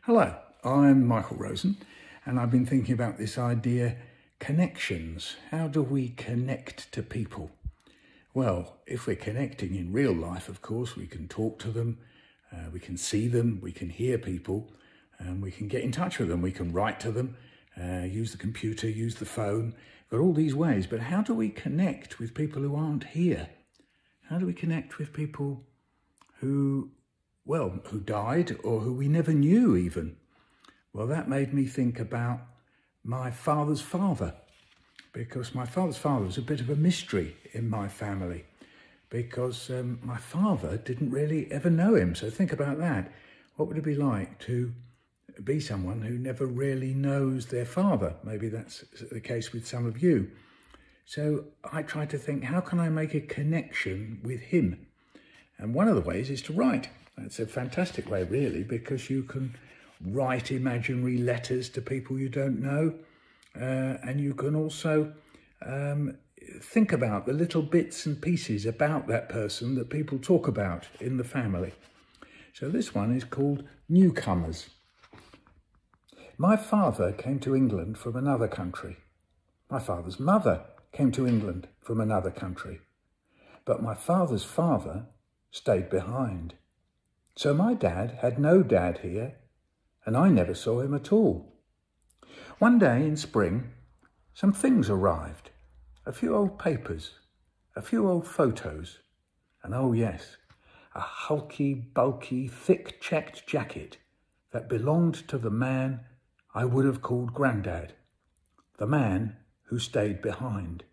Hello, I'm Michael Rosen, and I've been thinking about this idea, connections. How do we connect to people? Well, if we're connecting in real life, of course, we can talk to them, we can see them, we can hear people, and we can get in touch with them. We can write to them, use the computer, use the phone. We've got all these ways, but how do we connect with people who aren't here? How do we connect with people who died or who we never knew even? Well, that made me think about my father's father, because my father's father was a bit of a mystery in my family, because my father didn't really ever know him. So think about that. What would it be like to be someone who never really knows their father? Maybe that's the case with some of you. So I tried to think, how can I make a connection with him? And one of the ways is to write. That's a fantastic way, really, because you can write imaginary letters to people you don't know. And you can also think about the little bits and pieces about that person that people talk about in the family. So this one is called Newcomers. My father came to England from another country. My father's mother came to England from another country. But my father's father stayed behind. So my dad had no dad here, and I never saw him at all. One day in spring, some things arrived. A few old papers, a few old photos, and oh yes, a hulky, bulky, thick checked jacket that belonged to the man I would have called Grandad, the man who stayed behind.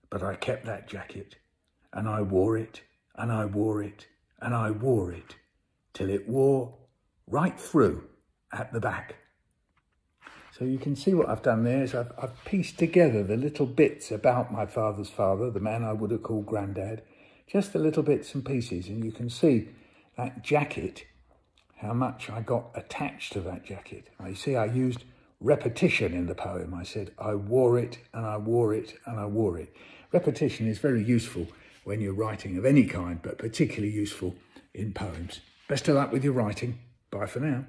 But I kept that jacket, and I wore it, and I wore it, and I wore it, till it wore right through at the back. So you can see what I've done there is I've pieced together the little bits about my father's father, the man I would have called Grandad, just the little bits and pieces, and you can see that jacket, how much I got attached to that jacket. Now, you see, I used repetition in the poem. I said, I wore it, and I wore it, and I wore it. Repetition is very useful when you're writing of any kind, but particularly useful in poems. Best of luck with your writing. Bye for now.